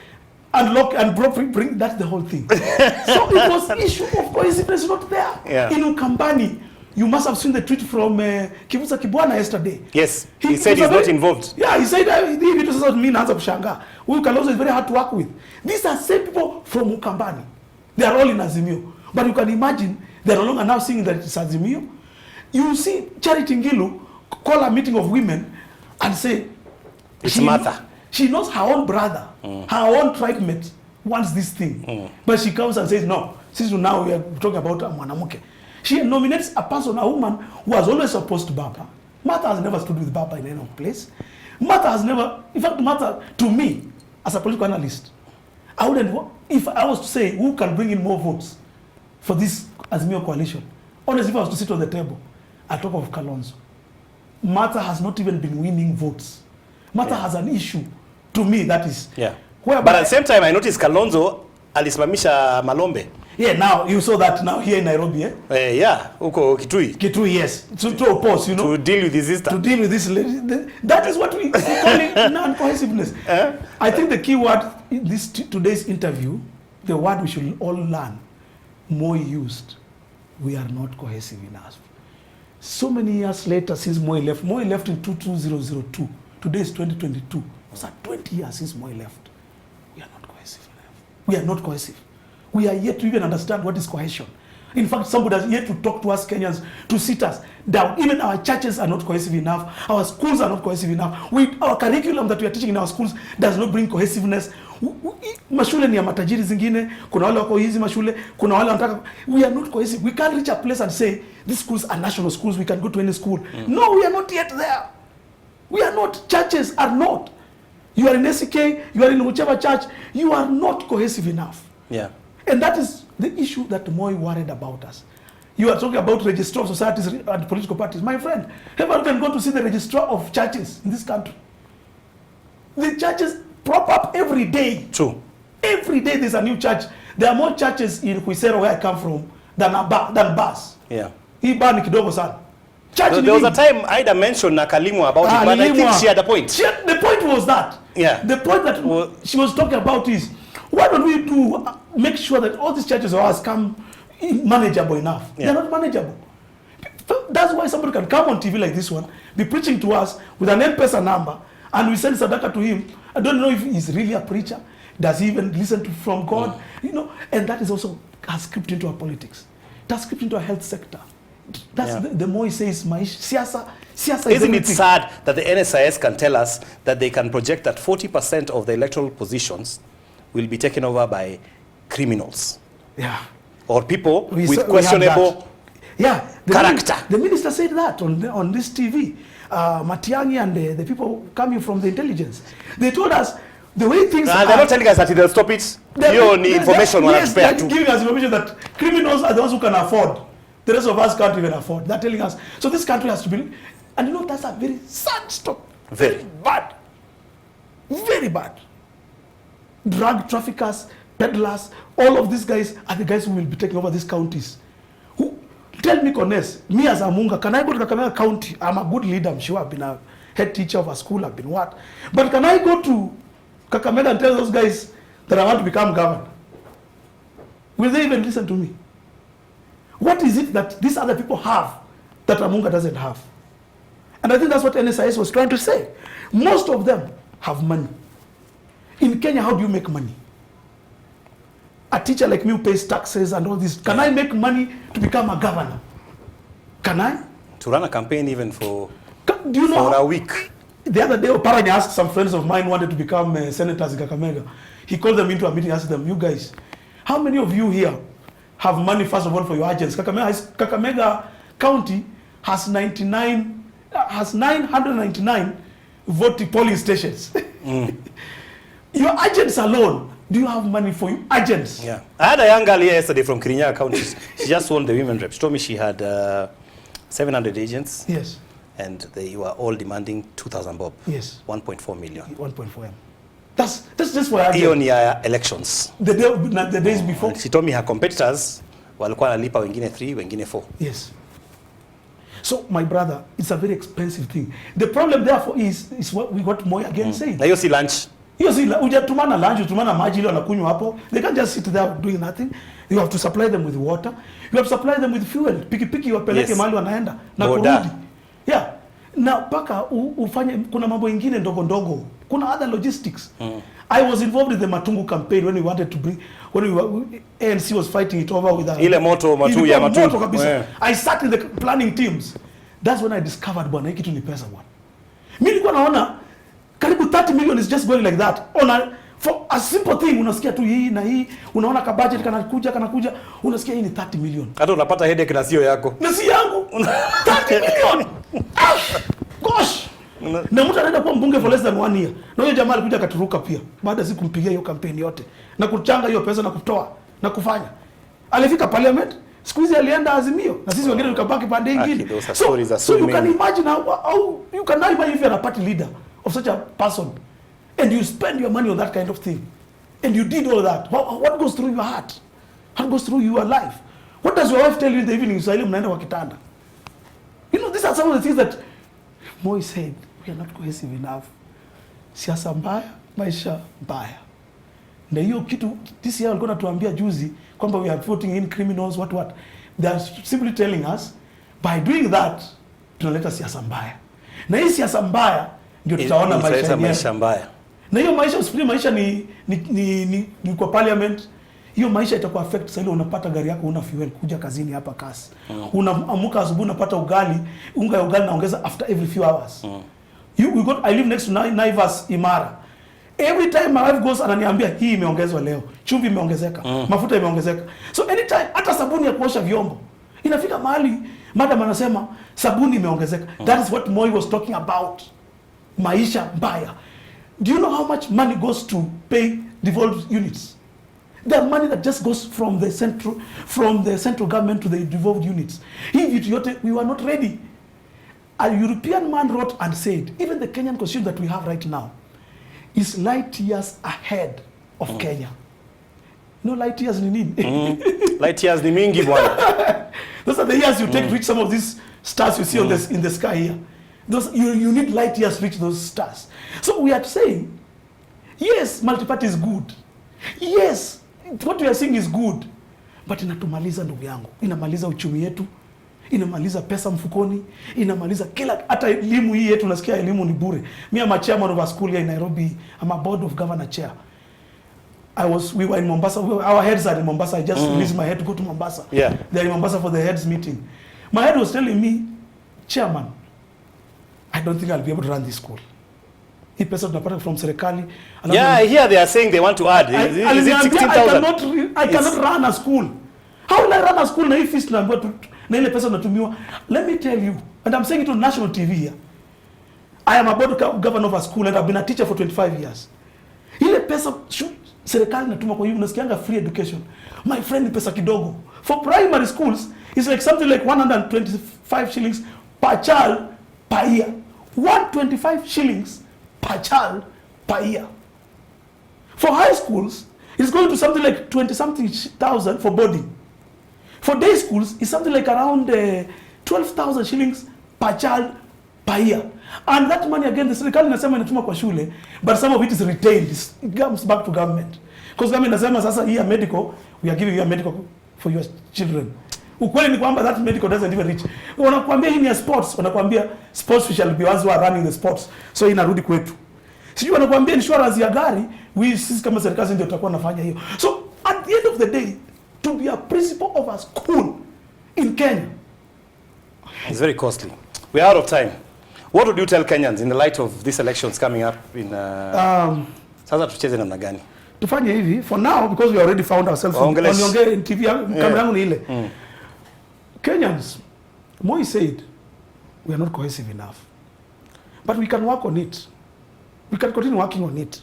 And lock and bring, that's the whole thing. So it was issue of cohesiveness not there. Yeah. In Ukambani, you must have seen the tweet from Kibuza Kibwana yesterday. Yes, he said he's not involved. Yeah, he said it doesn't mean answer kushanga. Huyu Kalonzo is very hard to work with. These are same people from Ukambani. They are all in Azimio. But you can imagine, they are no longer now seeing that it's Azimio. You see Charity Ngilu call a meeting of women and say, it's Martha. She knows her own brother, her own tribe mate wants this thing. But she comes and says, no, since now we are talking about a mwanamuke. She nominates a person, a woman, who has always opposed to Baba. Martha has never stood with Baba in any place. Martha has never, in fact, Martha, to me, as a political analyst, I wouldn't, if I was to say who can bring in more votes for this Azimio coalition, honestly, if I was to sit on the table, I'd talk of Kalonzo. Martha has not even been winning votes. Martha has an issue, to me, that is. Yeah. But at the same time, I noticed Kalonzo alisimamisha Malombe. Yeah, now you saw that now here in Nairobi, eh? Yeah, huko Kitui. Kitui, yes. To oppose, you know. To deal with his sister. To deal with this lady. That is what we call it non-cohesiveness. I think the key word in this today's interview, the word we should all learn, Moi used, we are not cohesive enough. So many years later since Moi left in 2002. Today is 2022. It's 20 years since Moi left. We are not cohesive enough. We are not cohesive. We are yet to even understand what is cohesion. In fact, somebody has yet to talk to us Kenyans, to sit us down. Even our churches are not cohesive enough. Our schools are not cohesive enough. Our curriculum that we are teaching in our schools does not bring cohesiveness. Mashule ni ya matajiri zingine, kuna wale wako hizi mashule, kuna wale wanataka. We are not cohesive. We can't reach a place and say, these schools are national schools, we can go to any school. No, we are not yet there. We are not. Churches are not. You are in SK, you are in whichever church, you are not cohesive enough. Yeah. And that is the issue that Moi worried about us. You are talking about registrar of societies and political parties. My friend, everyone can go to see the registrar of churches in this country. The churches prop up every day. True. Every day there's a new church. There are more churches in Huisero, where I come from, than bars. Yeah. Hii bar ni kidogo sana. There was a time Ida mentioned Nakalimu about it, but I think she had a point. The point was that. Yeah. The point that she was talking about is, why don't we do make sure that all these churches of ours come manageable enough? Yeah. They're not manageable. That's why somebody can come on TV like this one, be preaching to us with an M-Pesa number, and we send Sadaka to him. I don't know if he's really a preacher. Does he even listen from God? You know, and that is also has crept into our politics. It has crept into our health sector. That's the more he says, siasa isn't it sad that the NSIS can tell us that they can project that 40% of the electoral positions will be taken over by criminals? Yeah. Or people with questionable character. The minister said that on this TV. Matiang'i and the people coming from the intelligence. They told us the way things are... They're not telling us that they'll stop it. You need information. Yes, they're giving us information that criminals are the ones who can afford. The rest of us can't even afford. They're telling us. So this country has to be... And you know, that's a very sad stuff. Very bad. Very bad. Drug traffickers, peddlers, all of these guys are the guys who will be taking over these counties. Who, tell me, Conness, me as Amunga, can I go to Kakamega County? I'm a good leader, I'm sure. I've been a head teacher of a school, I've been what? But can I go to Kakamega and tell those guys that I want to become governor? Will they even listen to me? What is it that these other people have that Amunga doesn't have? And I think that's what NSIS was trying to say. Most of them have money. In Kenya, how do you make money? A teacher like me who pays taxes and all this, can I make money to become a governor? Can I? To run a campaign even for, do you know for a week. The other day, Oparanya asked some friends of mine who wanted to become senators in Kakamega. He called them into a meeting and asked them, you guys, how many of you here have money, first of all, for your agents? Kakamega County has 999 polling stations. Your agents alone, do you have money for your agents? Yeah. I had a young girl here yesterday from Kirinyaga County. She just won the women rep. She told me she had 700 agents. Yes. And they were all demanding 2,000 bob. Yes. 1.4 million. 1.4 M. That's just for hiyo elections. The days before. She told me her competitors walikuwa nalipa wengine 3, wengine 4. Yes. So my brother, it's a very expensive thing. The problem therefore is what we got more again saying. Na hiyo si lunch. Hiyo si hujatumana lunch, utumana maji ile wanakunywa hapo. They can't just sit there doing nothing. You have to supply them with water. You have to supply them with fuel. Pikipiki wapeleke mahali wanaenda na kurudi. Yeah. Na paka ufanye kuna mambo ingine ndogo ndogo. Kuna other logistics. I was involved in the Matungu campaign when we wanted to bring, ANC was fighting it over with ile moto matu ya Matungu. Yeah. I sat in the planning teams. That's when I discovered bwana hiki tu ni pesa bwana. Mimi nilikuwa naona karibu 30 million is just going like that. For a simple thing unasikia tu hii na hii, unaona ka budget kanakuja, unasikia hii ni 30 million. Hata unapata headache na sio yako. Na si yangu. 30 million. Gosh. Na mtu anaenda kuwa mbunge for less than 1 year. Na huyo jamaa alikuja akaturuka pia. Baada si kumpigia hiyo kampeni yote. Na kuchanga hiyo pesa na kutoa na kufanya. Alifika parliament, siku hizi alienda Azimio. Na sisi wengine tukabaki pande nyingine. So you can imagine how you can imagine if you are a party leader of such a person and you spend your money on that kind of thing. And you did all that. What goes through your heart? What goes through your life? What does your wife tell you in the evening? Swahili mnaenda kwa kitanda. You know, these are some of the things that Moi said, we are not cohesive enough. Siasa mbaya, maisha mbaya. Na hiyo kitu, this year walikuwa natuambia juzi, kwamba we are voting in criminals, what. They are simply telling us, by doing that, tunaleta siasa mbaya. Na hii siasa mbaya, ndio tutaona maisha mbaya. Na hiyo maisha, usipili maisha ni kwa parliament, hiyo maisha itakuwa affect sasa. Unapata gari yako, una fuel kuja kazini hapa kasi. Unaamuka asubuhi unapata unga ya ugali naongeza after every few hours. I live next to Naivas Imara. Every time my wife goes ananiambia hii imeongezwa leo, chumvi imeongezeka, mafuta imeongezeka. So anytime hata sabuni ya kuosha vyombo inafika mahali madam anasema sabuni imeongezeka. That is what Moi was talking about. Maisha mbaya. Do you know how much money goes to pay devolved units? The money that just goes from the central government to the devolved units. We were not ready. A European man wrote and said, even the Kenyan constitution that we have right now is light years ahead of Kenya. No, light years ni nini? Light years ni mingi bwana. Those are the years you take to reach some of these stars you see in the sky here. You need light years to reach those stars. So we are saying, yes, multi-party is good. Yes, what we are saying is good. But inatumaliza ndugu yangu. Inamaliza uchumi yetu. Inamaliza pesa mfukoni. Inamaliza hata elimu hii yetu, nasikia elimu ni bure. Me am a chairman of a school here in Nairobi. I'm a board of governor chair. We were in Mombasa. Our heads are in Mombasa. I just released my head to go to Mombasa. Yeah. They're in Mombasa for the heads meeting. My head was telling me, chairman, I don't think I'll be able to run this school. Hii pesa tunapata from serikali. Yeah, here they are saying they want to add. Is it 16,000? I cannot run a school. How will I run a school na hii fees tunaambiwa na ile pesa tunatumiwa? Let me tell you, and I'm saying it on national TV here. I am a board governor of a school and I've been a teacher for 25 years. Ile pesa serikali inatuma kwa hiyo unasikianga free education. My friend, ni pesa kidogo. For primary schools, it's like something like 125 shillings per child per year. 125 shillings per child per year. For high schools, it's going to something like 20-something thousand for boarding. For day schools, it's something like around 12,000 shillings per child per year. And that money again, the serikali inasema inatuma kwa shule, but some of it is retained. It comes back to government. Because government inasema sasa hii medical, we are giving you a medical for your children. Ukweli ni kwamba that medical doesn't even reach. Wanakuambia hii ni ya sports, wanakuambia sports shall be ones who are running the sports. So inarudi kwetu. Sijui wanakuambia insurance ya gari, sisi kama serikali ndio tutakuwa nafanya hiyo. So at the end of the day, to be a principal of a school in Kenya, it's very costly. We're out of time. What would you tell Kenyans in the light of these elections coming up in sasa tucheze namna gani? Tufanye hivi for now, because we already found ourselves on TV, kamera yangu ni ile. Kenyans, Moi said we are not cohesive enough. But we can work on it. We can continue working on it.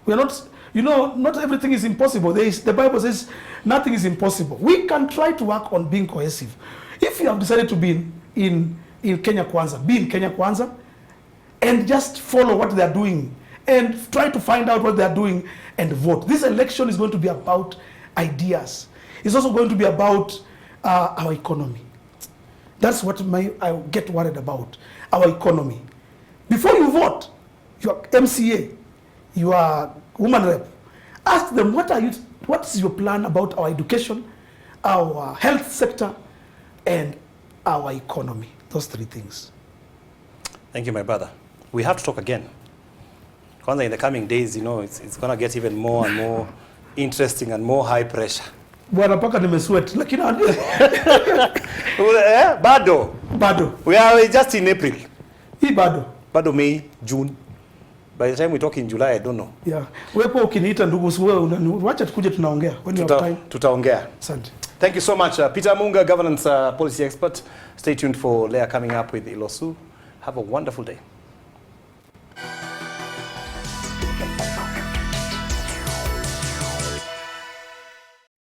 We are not, you know, not everything is impossible. The Bible says nothing is impossible. We can try to work on being cohesive. If you have decided to be in Kenya Kwanza, be in Kenya Kwanza, and just follow what they are doing, and try to find out what they are doing and vote. This election is going to be about ideas. It's also going to be about our economy. That's what I get worried about, our economy. Before you vote, your MCA, your woman rep, ask them what is your plan about our education, our health sector, and our economy. Those three things. Thank you, my brother. We have to talk again. Kwanza, in the coming days, you know, it's going to get even more and more interesting and more high pressure. Bwana paka nimesweat lakini bado we are just in April. Hii bado May, June. By the time we talk in July, I don't know. Yeah. Wewe ukiniita ndugu wewe wacha tukuje tunaongea when you have time. Tutaongea. Asante. Thank you so much, Peter Amunga, governance policy expert. Stay tuned for Leah coming up with Ilosu. Have a wonderful day.